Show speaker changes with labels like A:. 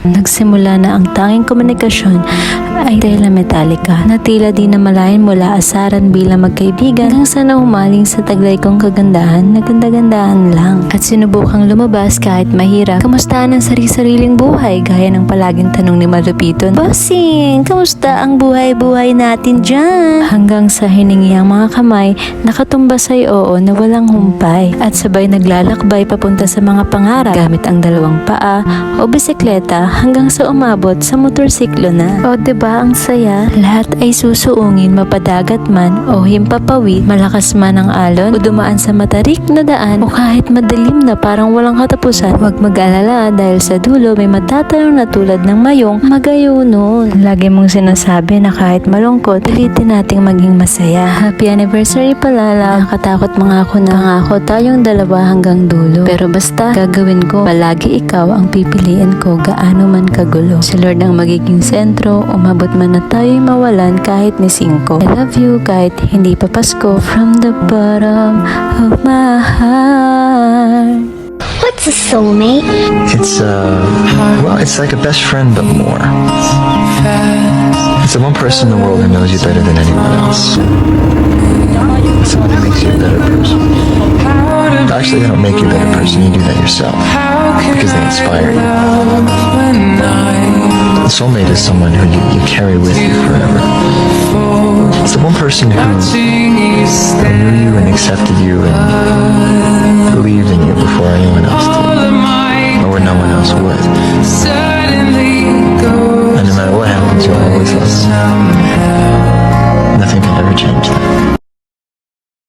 A: Nagsimula na ang tanging komunikasyon ay tela metalika na tila di na malayan mula asaran bilang magkaibigan hanggang sa naumaling sa taglay kong kagandahan na ganda-gandahan lang. At sinubukang lumabas kahit mahirap. Kamusta ang sari-sariling buhay gaya ng palaging tanong ni Malupito, Bossing, kamusta ang buhay-buhay natin dyan? Hanggang sa hiningi ang mga kamay, nakatumbas ay oo na walang humpay at sabay naglalakbay papunta sa mga pangarap gamit ang dalawang paa o bisikleta hanggang sa umabot sa motorsiklo na. O diba ang saya? Lahat ay susuungin mapadagat man o himpapawid, malakas man ang alon o dumaan sa matarik na daan o kahit madilim na parang walang katapusan. Huwag mag-alala dahil sa dulo may matatanong na tulad ng mayong magayunon. Lagi mong sinasabi na kahit malungkot, pilitin nating maging masaya. Happy anniversary palala. Nakatakot mga ako na pangako tayong dalawa hanggang dulo. Pero basta gagawin ko, palagi ikaw ang pipiliin ko gaano man kagulo. Si Lord ang magiging sentro, umabot man na tayo'y mawalan kahit ni 5. I love you kahit hindi pa Pasko, from the bottom of my heart.
B: What's a soulmate?
C: It's like a best friend, but more. It's the one person in the world who knows you better than anyone else. It's someone who makes you a better person. Actually, they don't make you a better person, you do that yourself. Because they inspire you. A soulmate is someone who you carry with you forever. It's the one person who knew you and accepted you and believed in you before anyone else did. Or when no one else would. And no matter what happens, you'll always love them. Nothing can ever change that.